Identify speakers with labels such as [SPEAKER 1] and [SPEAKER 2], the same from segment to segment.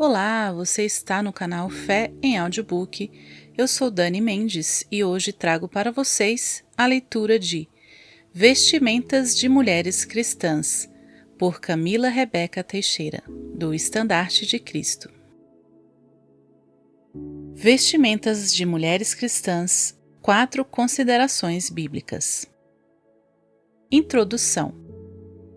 [SPEAKER 1] Olá, você está no canal Fé em Audiobook. Eu sou Dani Mendes e hoje trago para vocês a leitura de Vestimentas de Mulheres Cristãs, por Camila Rebeca Teixeira, do Estandarte de Cristo. Vestimentas de Mulheres Cristãs, 4 considerações bíblicas. Introdução.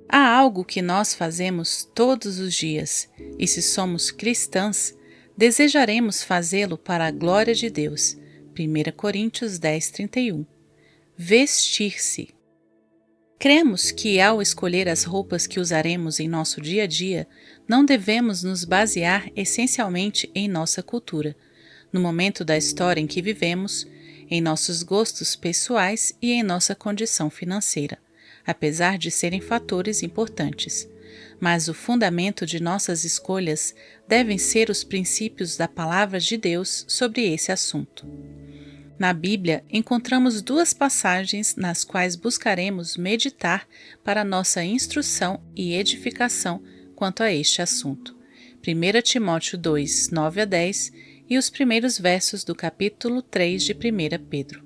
[SPEAKER 1] Há algo que nós fazemos todos os dias, e se somos cristãs, desejaremos fazê-lo para a glória de Deus. 1 Coríntios 10:31. Vestir-se. Cremos que, ao escolher as roupas que usaremos em nosso dia a dia, não devemos nos basear essencialmente em nossa cultura, no momento da história em que vivemos, em nossos gostos pessoais e em nossa condição financeira, apesar de serem fatores importantes. Mas o fundamento de nossas escolhas devem ser os princípios da Palavra de Deus sobre esse assunto. Na Bíblia, encontramos 2 passagens nas quais buscaremos meditar para nossa instrução e edificação quanto a este assunto. 1 Timóteo 2, 9-10 e os primeiros versos do capítulo 3 de 1 Pedro.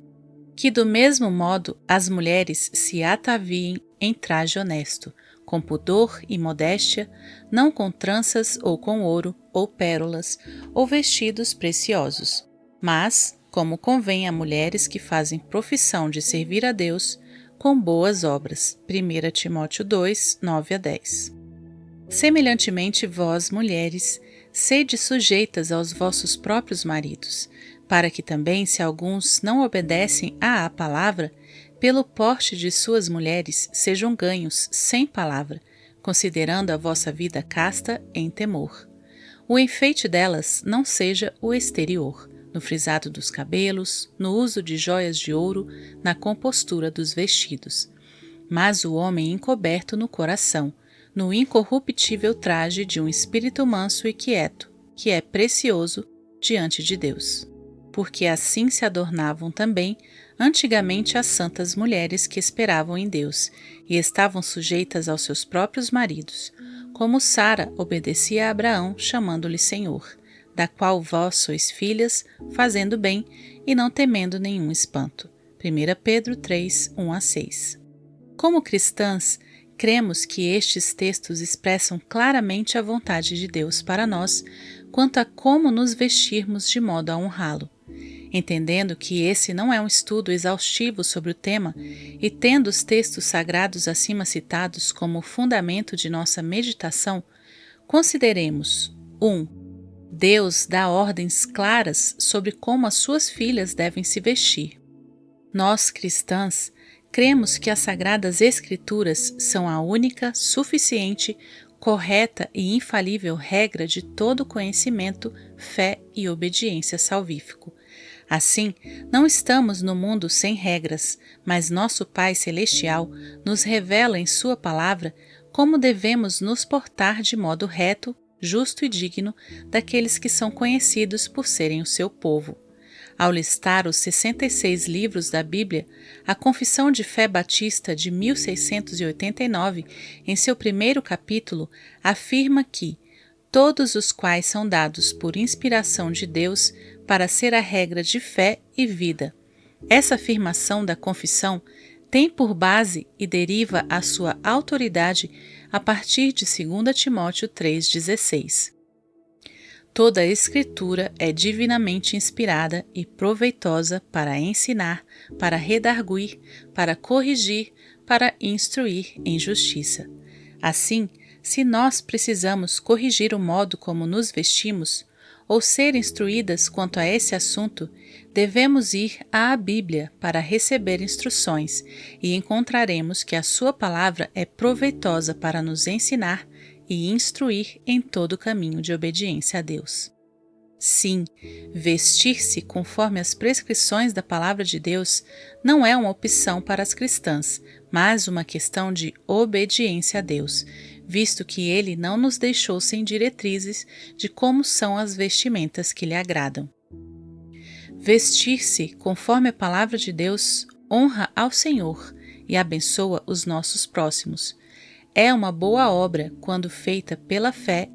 [SPEAKER 1] Que do mesmo modo as mulheres se ataviem em traje honesto, com pudor e modéstia, não com tranças ou com ouro, ou pérolas, ou vestidos preciosos, mas, como convém a mulheres que fazem profissão de servir a Deus, com boas obras. 1 Timóteo 2, 9-10. Semelhantemente vós, mulheres, sede sujeitas aos vossos próprios maridos, para que também, se alguns não obedecem à palavra, pelo porte de suas mulheres sejam ganhos sem palavra, considerando a vossa vida casta em temor. O enfeite delas não seja o exterior, no frisado dos cabelos, no uso de joias de ouro, na compostura dos vestidos, mas o homem encoberto no coração, no incorruptível traje de um espírito manso e quieto, que é precioso diante de Deus. Porque assim se adornavam também antigamente as santas mulheres que esperavam em Deus e estavam sujeitas aos seus próprios maridos, como Sara obedecia a Abraão, chamando-lhe Senhor, da qual vós sois filhas, fazendo bem e não temendo nenhum espanto. 1 Pedro 3, 1-6. Como cristãs, cremos que estes textos expressam claramente a vontade de Deus para nós quanto a como nos vestirmos de modo a honrá-lo. Entendendo que esse não é um estudo exaustivo sobre o tema e tendo os textos sagrados acima citados como fundamento de nossa meditação, consideremos 1. Deus dá ordens claras sobre como as suas filhas devem se vestir. Nós, cristãs, cremos que as Sagradas Escrituras são a única, suficiente, correta e infalível regra de todo conhecimento, fé e obediência salvífico. Assim, não estamos no mundo sem regras, mas nosso Pai Celestial nos revela em Sua Palavra como devemos nos portar de modo reto, justo e digno daqueles que são conhecidos por serem o seu povo. Ao listar os 66 livros da Bíblia, a Confissão de Fé Batista de 1689, em seu primeiro capítulo, afirma que todos os quais são dados por inspiração de Deus para ser a regra de fé e vida. Essa afirmação da confissão tem por base e deriva a sua autoridade a partir de 2 Timóteo 3,16. Toda a Escritura é divinamente inspirada e proveitosa para ensinar, para redarguir, para corrigir, para instruir em justiça. Assim, se nós precisamos corrigir o modo como nos vestimos, ou ser instruídas quanto a esse assunto, devemos ir à Bíblia para receber instruções e encontraremos que a sua palavra é proveitosa para nos ensinar e instruir em todo o caminho de obediência a Deus. Sim, vestir-se conforme as prescrições da Palavra de Deus não é uma opção para as cristãs, mas uma questão de obediência a Deus, visto que Ele não nos deixou sem diretrizes de como são as vestimentas que lhe agradam. Vestir-se conforme a Palavra de Deus honra ao Senhor e abençoa os nossos próximos. É uma boa obra quando feita pela fé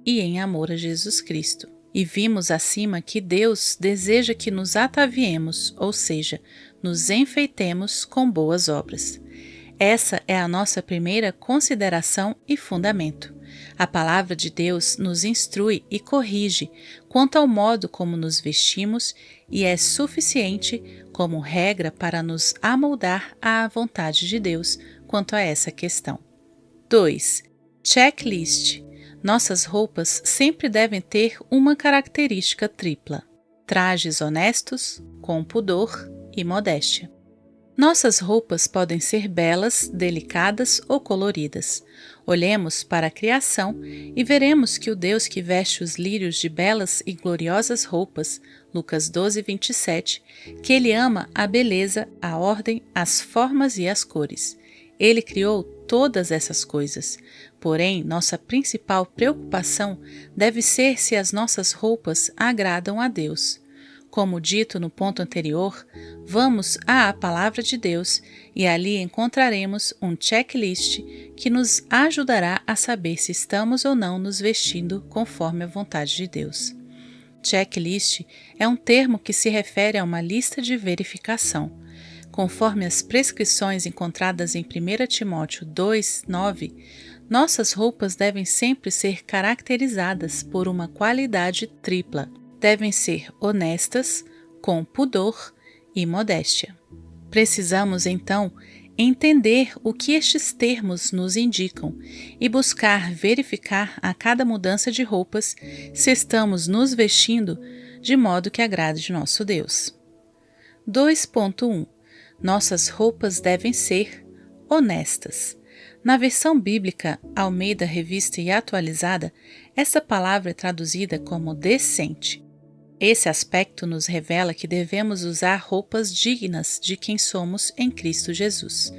[SPEAKER 1] e em amor a Jesus Cristo. E vimos acima que Deus deseja que nos ataviemos, ou seja, nos enfeitemos com boas obras. Essa é a nossa primeira consideração e fundamento. A palavra de Deus nos instrui e corrige quanto ao modo como nos vestimos e é suficiente como regra para nos amoldar à vontade de Deus quanto a essa questão. 2. Checklist. Nossas roupas sempre devem ter uma característica tripla: trajes honestos, com pudor e modéstia. Nossas roupas podem ser belas, delicadas ou coloridas. Olhemos para a criação e veremos que o Deus que veste os lírios de belas e gloriosas roupas, Lucas 12, 27, que Ele ama a beleza, a ordem, as formas e as cores. Ele criou todas essas coisas. Porém, nossa principal preocupação deve ser se as nossas roupas agradam a Deus. Como dito no ponto anterior, vamos à Palavra de Deus e ali encontraremos um checklist que nos ajudará a saber se estamos ou não nos vestindo conforme a vontade de Deus. Checklist é um termo que se refere a uma lista de verificação. Conforme as prescrições encontradas em 1 Timóteo 2, 9, nossas roupas devem sempre ser caracterizadas por uma qualidade tripla. Devem ser honestas, com pudor e modéstia. Precisamos, então, entender o que estes termos nos indicam e buscar verificar a cada mudança de roupas se estamos nos vestindo de modo que agrade nosso Deus. 2.1. Nossas roupas devem ser honestas. Na versão bíblica Almeida Revista e Atualizada, essa palavra é traduzida como decente. Esse aspecto nos revela que devemos usar roupas dignas de quem somos em Cristo Jesus.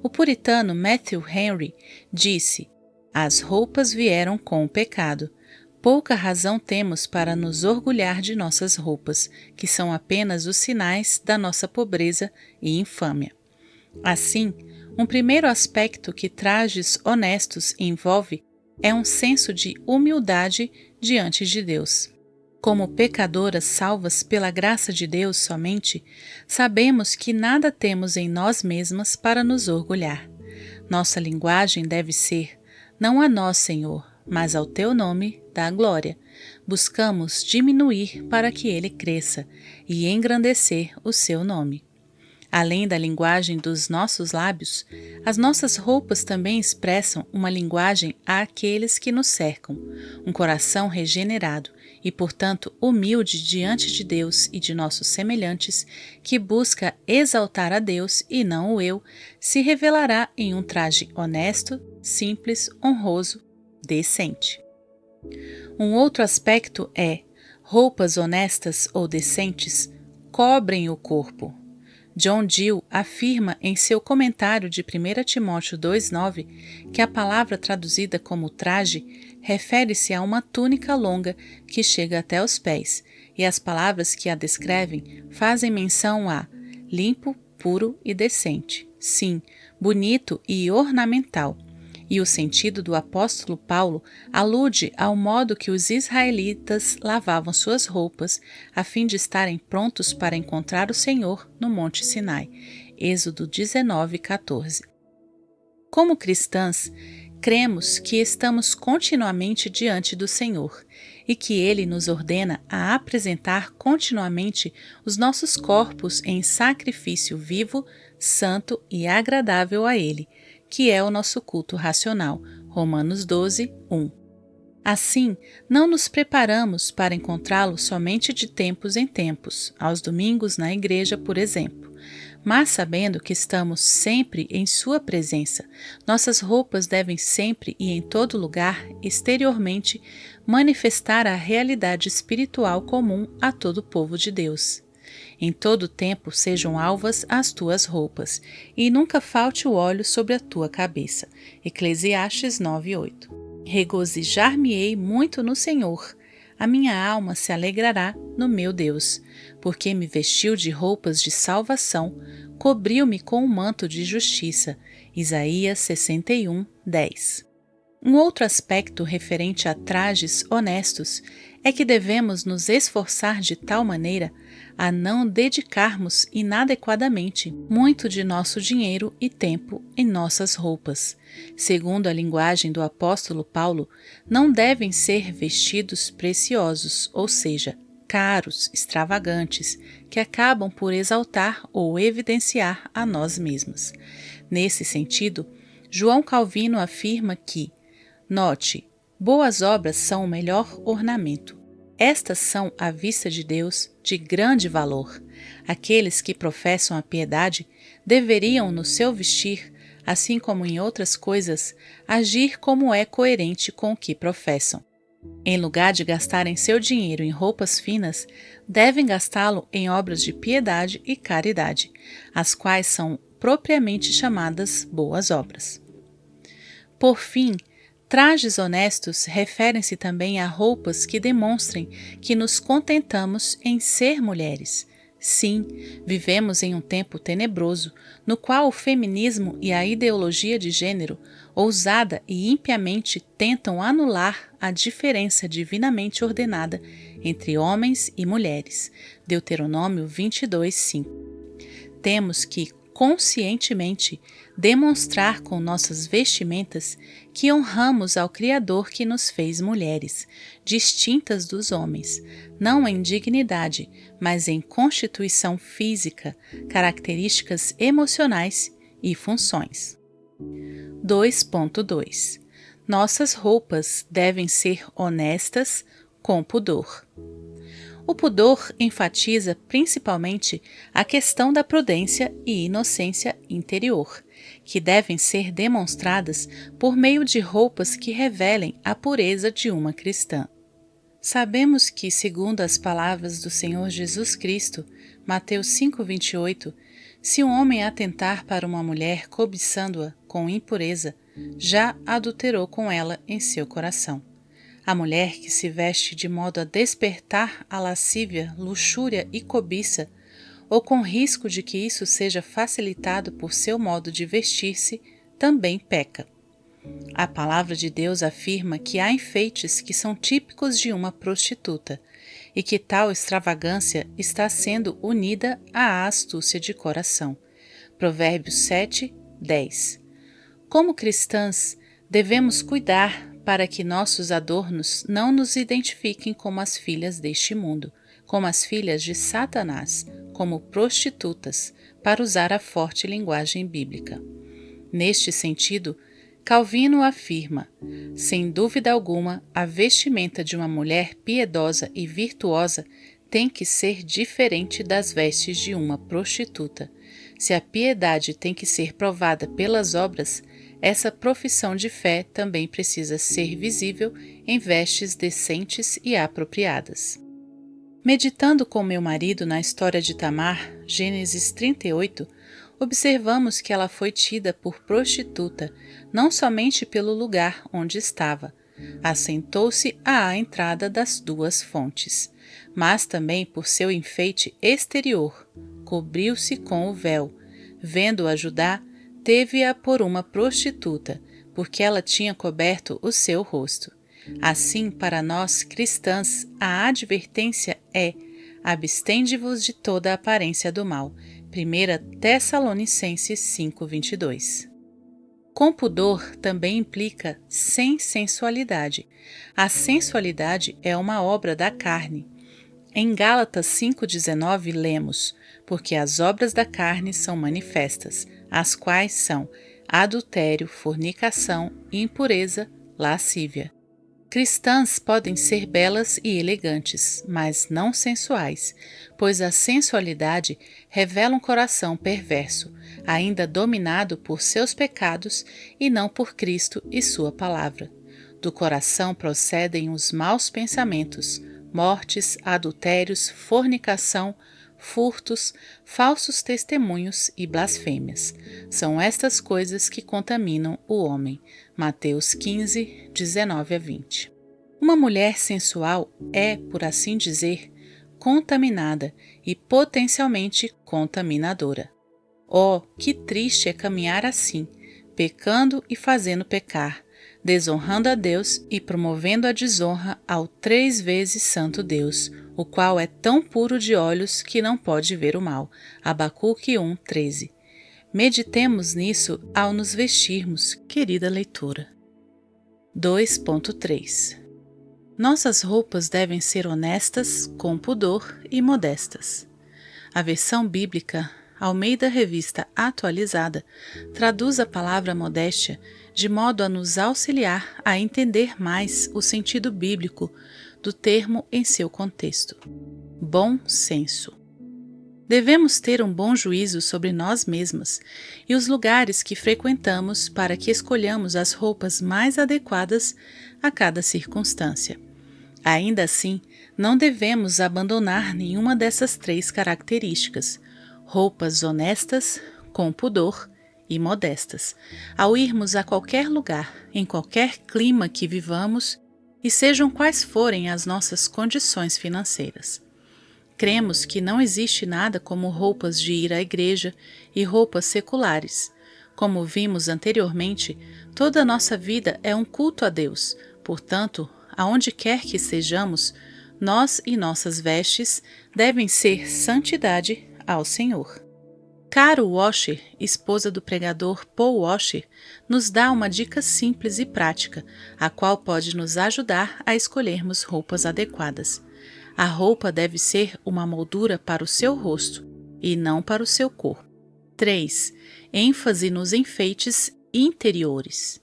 [SPEAKER 1] O puritano Matthew Henry disse: "As roupas vieram com o pecado. Pouca razão temos para nos orgulhar de nossas roupas, que são apenas os sinais da nossa pobreza e infâmia." Assim, um primeiro aspecto que trajes honestos envolve é um senso de humildade diante de Deus. Como pecadoras salvas pela graça de Deus somente, sabemos que nada temos em nós mesmas para nos orgulhar. Nossa linguagem deve ser: "Não a nós, Senhor, mas ao Teu nome dá glória." Buscamos diminuir para que Ele cresça e engrandecer o Seu nome. Além da linguagem dos nossos lábios, as nossas roupas também expressam uma linguagem àqueles que nos cercam, um coração regenerado e, portanto, humilde diante de Deus e de nossos semelhantes, que busca exaltar a Deus e não o eu, se revelará em um traje honesto, simples, honroso, decente. Um outro aspecto é: roupas honestas ou decentes cobrem o corpo. John Gill afirma em seu comentário de 1 Timóteo 2,9 que a palavra traduzida como traje refere-se a uma túnica longa que chega até os pés, e as palavras que a descrevem fazem menção a limpo, puro e decente. Sim, bonito e ornamental. E o sentido do apóstolo Paulo alude ao modo que os israelitas lavavam suas roupas a fim de estarem prontos para encontrar o Senhor no Monte Sinai. Êxodo 19:14. Como cristãs, cremos que estamos continuamente diante do Senhor e que Ele nos ordena a apresentar continuamente os nossos corpos em sacrifício vivo, santo e agradável a Ele, que é o nosso culto racional, Romanos 12, 1. Assim, não nos preparamos para encontrá-lo somente de tempos em tempos, aos domingos na igreja, por exemplo, mas sabendo que estamos sempre em sua presença, nossas roupas devem sempre e em todo lugar, exteriormente, manifestar a realidade espiritual comum a todo o povo de Deus. Em todo tempo sejam alvas as tuas roupas, e nunca falte o óleo sobre a tua cabeça. Eclesiastes 9:8. Regozijar-me-ei muito no Senhor. A minha alma se alegrará no meu Deus, porque me vestiu de roupas de salvação, cobriu-me com um manto de justiça. Isaías 61:10. Um outro aspecto referente a trajes honestos é que devemos nos esforçar de tal maneira a não dedicarmos inadequadamente muito de nosso dinheiro e tempo em nossas roupas. Segundo a linguagem do apóstolo Paulo, não devem ser vestidos preciosos, ou seja, caros, extravagantes, que acabam por exaltar ou evidenciar a nós mesmos. Nesse sentido, João Calvino afirma que, note, boas obras são o melhor ornamento. Estas são, à vista de Deus, de grande valor. Aqueles que professam a piedade deveriam, no seu vestir, assim como em outras coisas, agir como é coerente com o que professam. Em lugar de gastarem seu dinheiro em roupas finas, devem gastá-lo em obras de piedade e caridade, as quais são propriamente chamadas boas obras. Por fim, trajes honestos referem-se também a roupas que demonstrem que nos contentamos em ser mulheres. Sim, vivemos em um tempo tenebroso, no qual o feminismo e a ideologia de gênero, ousada e impiamente, tentam anular a diferença divinamente ordenada entre homens e mulheres. Deuteronômio 22:5. Temos que, conscientemente, demonstrar com nossas vestimentas que honramos ao Criador que nos fez mulheres, distintas dos homens, não em dignidade, mas em constituição física, características emocionais e funções. 2.2. Nossas roupas devem ser honestas, com pudor. O pudor enfatiza principalmente a questão da prudência e inocência interior, que devem ser demonstradas por meio de roupas que revelem a pureza de uma cristã. Sabemos que, segundo as palavras do Senhor Jesus Cristo, Mateus 5:28, se um homem atentar para uma mulher cobiçando-a com impureza, já adulterou com ela em seu coração. A mulher que se veste de modo a despertar a lascívia, luxúria e cobiça, ou com risco de que isso seja facilitado por seu modo de vestir-se, também peca. A palavra de Deus afirma que há enfeites que são típicos de uma prostituta e que tal extravagância está sendo unida à astúcia de coração. Provérbios 7:10. Como cristãs, devemos cuidar para que nossos adornos não nos identifiquem como as filhas deste mundo, como as filhas de Satanás, como prostitutas, para usar a forte linguagem bíblica. Neste sentido, Calvino afirma: sem dúvida alguma, a vestimenta de uma mulher piedosa e virtuosa tem que ser diferente das vestes de uma prostituta. Se a piedade tem que ser provada pelas obras, essa profissão de fé também precisa ser visível em vestes decentes e apropriadas. Meditando com meu marido na história de Tamar, Gênesis 38, observamos que ela foi tida por prostituta, não somente pelo lugar onde estava, assentou-se à entrada das duas fontes, mas também por seu enfeite exterior, cobriu-se com o véu. Vendo-a Judá, teve-a por uma prostituta, porque ela tinha coberto o seu rosto. Assim, para nós cristãs, a advertência é: abstende-vos de toda a aparência do mal. 1 Tessalonicenses 5:22. Com pudor também implica sem sensualidade. A sensualidade é uma obra da carne. Em Gálatas 5:19 lemos: porque as obras da carne são manifestas, as quais são adultério, fornicação, impureza, lascívia. Cristãs podem ser belas e elegantes, mas não sensuais, pois a sensualidade revela um coração perverso, ainda dominado por seus pecados e não por Cristo e sua palavra. Do coração procedem os maus pensamentos, mortes, adultérios, fornicação, furtos, falsos testemunhos e blasfêmias. São estas coisas que contaminam o homem. Mateus 15:19-20. Uma mulher sensual é, por assim dizer, contaminada e potencialmente contaminadora. Oh, que triste é caminhar assim, pecando e fazendo pecar, desonrando a Deus e promovendo a desonra ao 3 vezes santo Deus, o qual é tão puro de olhos que não pode ver o mal. Abacuque 1:13. Meditemos nisso ao nos vestirmos, querida leitura. 2.3 Nossas roupas devem ser honestas, com pudor e modestas. A versão bíblica Almeida Revista Atualizada traduz a palavra modéstia de modo a nos auxiliar a entender mais o sentido bíblico do termo em seu contexto. Bom senso. Devemos ter um bom juízo sobre nós mesmas e os lugares que frequentamos para que escolhamos as roupas mais adequadas a cada circunstância. Ainda assim, não devemos abandonar nenhuma dessas 3 características: roupas honestas, com pudor e modestas, ao irmos a qualquer lugar, em qualquer clima que vivamos e sejam quais forem as nossas condições financeiras. Cremos que não existe nada como roupas de ir à igreja e roupas seculares. Como vimos anteriormente, toda a nossa vida é um culto a Deus, portanto, aonde quer que sejamos, nós e nossas vestes devem ser santidade ao Senhor. Caro Washer, esposa do pregador Paul Washer, nos dá uma dica simples e prática, a qual pode nos ajudar a escolhermos roupas adequadas. A roupa deve ser uma moldura para o seu rosto e não para o seu corpo. 3. ênfase nos enfeites interiores.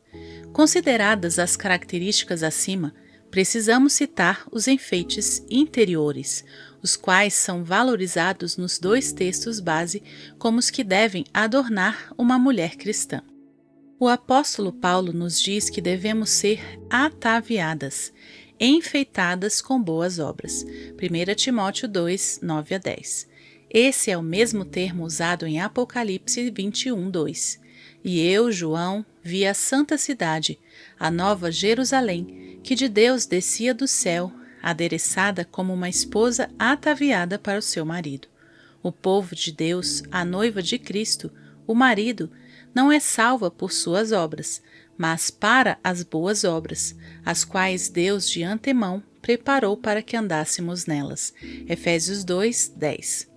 [SPEAKER 1] Consideradas as características acima, precisamos citar os enfeites interiores, os quais são valorizados nos 2 textos base como os que devem adornar uma mulher cristã. O apóstolo Paulo nos diz que devemos ser ataviadas, enfeitadas com boas obras. 1 Timóteo 2, 9-10. Esse é o mesmo termo usado em Apocalipse 21:2. E eu, João, vi a santa cidade, a nova Jerusalém, que de Deus descia do céu, adereçada como uma esposa ataviada para o seu marido. O povo de Deus, a noiva de Cristo, o marido, não é salva por suas obras, mas para as boas obras, as quais Deus de antemão preparou para que andássemos nelas. Efésios 2:10.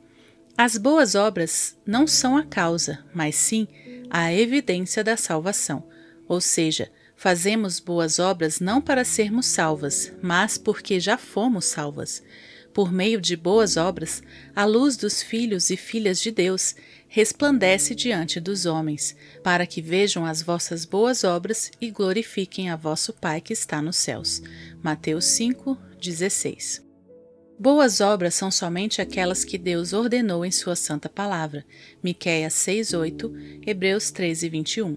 [SPEAKER 1] As boas obras não são a causa, mas sim a evidência da salvação, ou seja, fazemos boas obras não para sermos salvas, mas porque já fomos salvas. Por meio de boas obras, a luz dos filhos e filhas de Deus resplandece diante dos homens, para que vejam as vossas boas obras e glorifiquem a vosso Pai que está nos céus. Mateus 5:16. Boas obras são somente aquelas que Deus ordenou em sua santa palavra. Miqueias 6:8, Hebreus 13:21.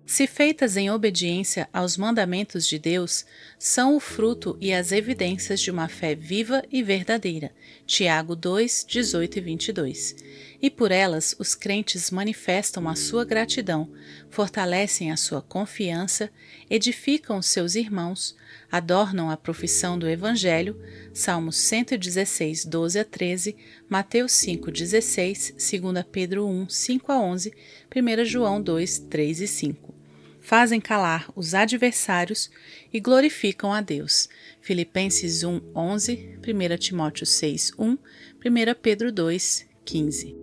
[SPEAKER 1] Se feitas em obediência aos mandamentos de Deus, são o fruto e as evidências de uma fé viva e verdadeira. Tiago 2:18-22. E por elas os crentes manifestam a sua gratidão, fortalecem a sua confiança, edificam os seus irmãos, adornam a profissão do Evangelho, Salmos 116, 12-13, Mateus 5:16, 2 Pedro 1, 5-11, 1 João 2, 3 e 5. Fazem calar os adversários e glorificam a Deus. Filipenses 1, 11, 1 Timóteo 6, 1, 1 Pedro 2, 15.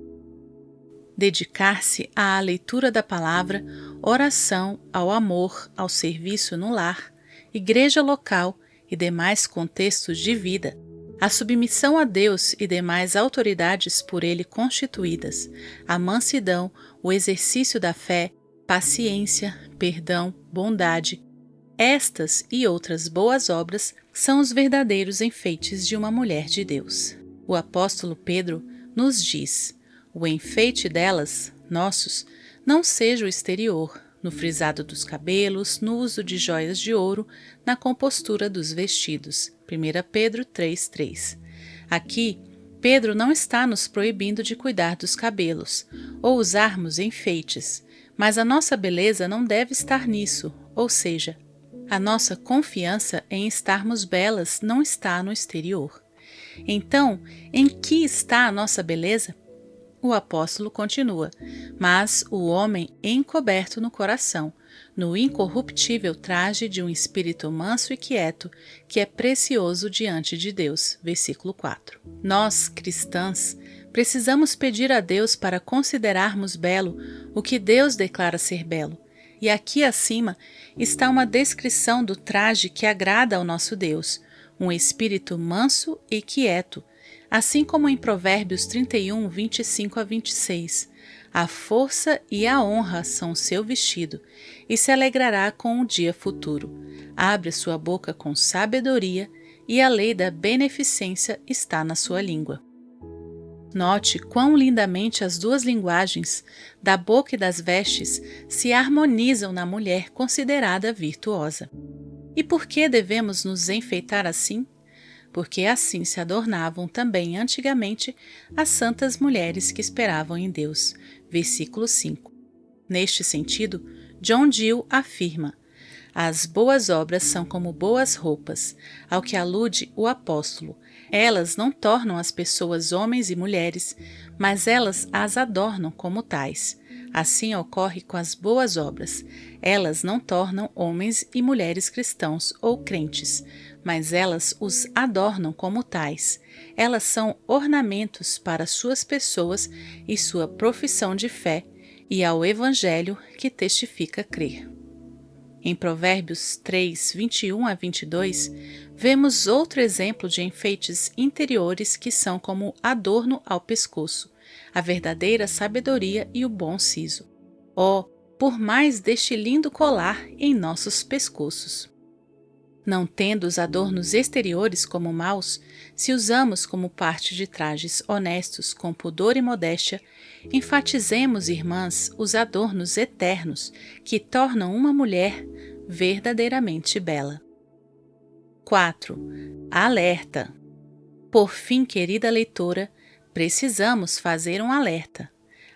[SPEAKER 1] Dedicar-se à leitura da palavra, oração, ao amor, ao serviço no lar, igreja local e demais contextos de vida, a submissão a Deus e demais autoridades por Ele constituídas, a mansidão, o exercício da fé, paciência, perdão, bondade. Estas e outras boas obras são os verdadeiros enfeites de uma mulher de Deus. O apóstolo Pedro nos diz: o enfeite delas, nossos, não seja o exterior, no frisado dos cabelos, no uso de joias de ouro, na compostura dos vestidos. 1 Pedro 3:3. Aqui, Pedro não está nos proibindo de cuidar dos cabelos ou usarmos enfeites, mas a nossa beleza não deve estar nisso, ou seja, a nossa confiança em estarmos belas não está no exterior. Então, em que está a nossa beleza? O apóstolo continua: mas o homem encoberto no coração, no incorruptível traje de um espírito manso e quieto, que é precioso diante de Deus. Versículo 4. Nós, cristãs, precisamos pedir a Deus para considerarmos belo o que Deus declara ser belo. E aqui acima está uma descrição do traje que agrada ao nosso Deus, um espírito manso e quieto, assim como em Provérbios 31, 25 a 26. A força e a honra são o seu vestido, e se alegrará com o dia futuro. Abre sua boca com sabedoria, e a lei da beneficência está na sua língua. Note quão lindamente as duas linguagens, da boca e das vestes, se harmonizam na mulher considerada virtuosa. E por que devemos nos enfeitar assim? Porque assim se adornavam também antigamente as santas mulheres que esperavam em Deus. Versículo 5. Neste sentido, John Gill afirma: as boas obras são como boas roupas, ao que alude o apóstolo. Elas não tornam as pessoas homens e mulheres, mas elas as adornam como tais. Assim ocorre com as boas obras. Elas não tornam homens e mulheres cristãos ou crentes, mas elas os adornam como tais. Elas são ornamentos para suas pessoas e sua profissão de fé, e ao Evangelho que testifica crer. Em Provérbios 3, 21 a 22, vemos outro exemplo de enfeites interiores que são como adorno ao pescoço, a verdadeira sabedoria e o bom siso. Oh, por mais deste lindo colar em nossos pescoços! Não tendo os adornos exteriores como maus, se usamos como parte de trajes honestos com pudor e modéstia, enfatizemos, irmãs, os adornos eternos que tornam uma mulher verdadeiramente bela. 4. Alerta. Por fim, querida leitora, precisamos fazer um alerta.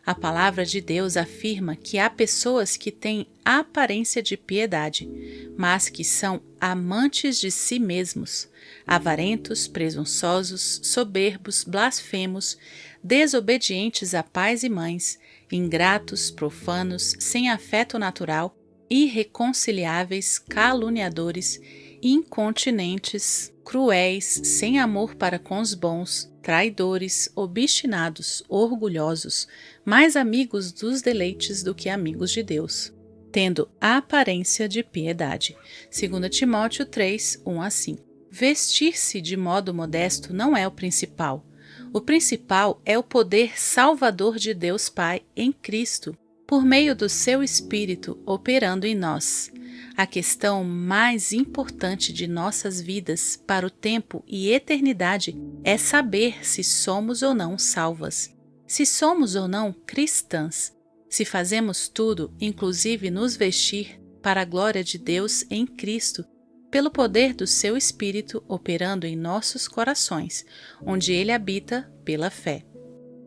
[SPEAKER 1] A palavra de Deus afirma que há pessoas que têm aparência de piedade, mas que são amantes de si mesmos, avarentos, presunçosos, soberbos, blasfemos, desobedientes a pais e mães, ingratos, profanos, sem afeto natural, irreconciliáveis, caluniadores, incontinentes, cruéis, sem amor para com os bons, traidores, obstinados, orgulhosos, mais amigos dos deleites do que amigos de Deus, tendo a aparência de piedade. 2 Timóteo 3, 1 a 5. Vestir-se de modo modesto não é o principal. O principal é o poder salvador de Deus Pai em Cristo, por meio do seu Espírito operando em nós. A questão mais importante de nossas vidas para o tempo e eternidade é saber se somos ou não salvas, se somos ou não cristãs, se fazemos tudo, inclusive nos vestir, para a glória de Deus em Cristo, pelo poder do seu Espírito operando em nossos corações, onde ele habita pela fé.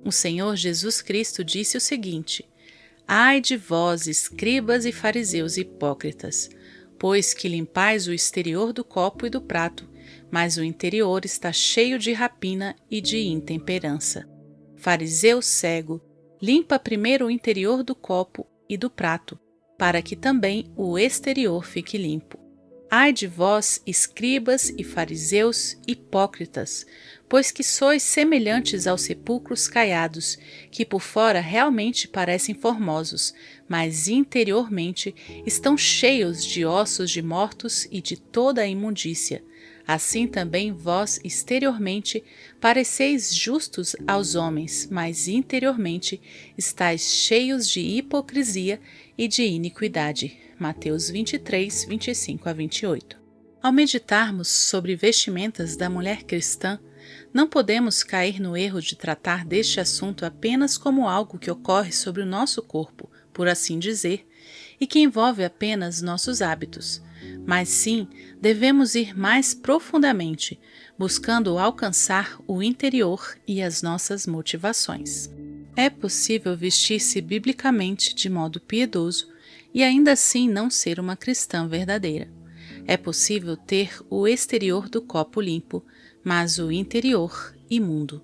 [SPEAKER 1] O Senhor Jesus Cristo disse o seguinte: ai de vós, escribas e fariseus hipócritas, pois que limpais o exterior do copo e do prato, mas o interior está cheio de rapina e de intemperança. Fariseu cego, limpa primeiro o interior do copo e do prato, para que também o exterior fique limpo. Ai de vós, escribas e fariseus hipócritas, pois que sois semelhantes aos sepulcros caiados, que por fora realmente parecem formosos, mas interiormente estão cheios de ossos de mortos e de toda a imundícia. Assim também vós exteriormente pareceis justos aos homens, mas interiormente estáis cheios de hipocrisia e de iniquidade. Mateus 23, 25 a 28. Ao meditarmos sobre vestimentas da mulher cristã, não podemos cair no erro de tratar deste assunto apenas como algo que ocorre sobre o nosso corpo, por assim dizer, e que envolve apenas nossos hábitos, mas sim devemos ir mais profundamente, buscando alcançar o interior e as nossas motivações. É possível vestir-se biblicamente de modo piedoso e ainda assim não ser uma cristã verdadeira. É possível ter o exterior do copo limpo, mas o interior imundo.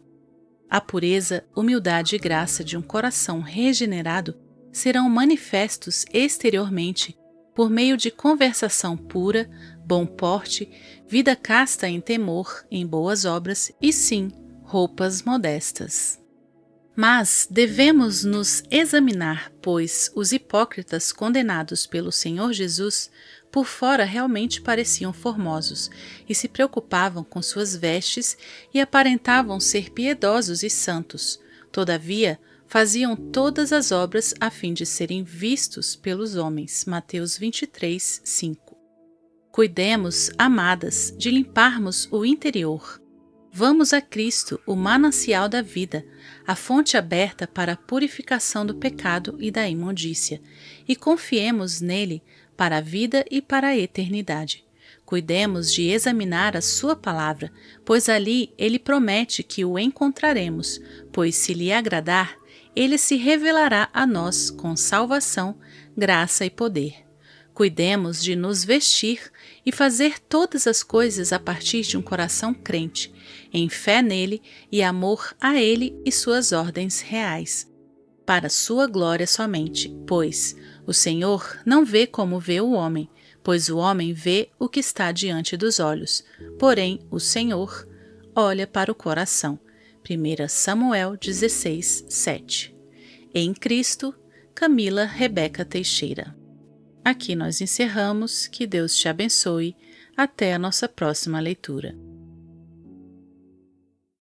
[SPEAKER 1] A pureza, humildade e graça de um coração regenerado serão manifestos exteriormente por meio de conversação pura, bom porte, vida casta em temor, em boas obras e sim, roupas modestas. Mas devemos nos examinar, pois os hipócritas condenados pelo Senhor Jesus por fora realmente pareciam formosos e se preocupavam com suas vestes e aparentavam ser piedosos e santos. Todavia, faziam todas as obras a fim de serem vistos pelos homens. Mateus 23, 5. Cuidemos, amadas, de limparmos o interior. Vamos a Cristo, o manancial da vida, a fonte aberta para a purificação do pecado e da imundícia, e confiemos nele para a vida e para a eternidade. Cuidemos de examinar a sua palavra, pois ali ele promete que o encontraremos, pois se lhe agradar, ele se revelará a nós com salvação, graça e poder. Cuidemos de nos vestir e fazer todas as coisas a partir de um coração crente, em fé nele e amor a ele e suas ordens reais, para sua glória somente, pois o Senhor não vê como vê o homem, pois o homem vê o que está diante dos olhos, porém o Senhor olha para o coração. 1 Samuel 16, 7. Em Cristo, Camila Rebeca Teixeira. Aqui nós encerramos. Que Deus te abençoe. Até a nossa próxima leitura.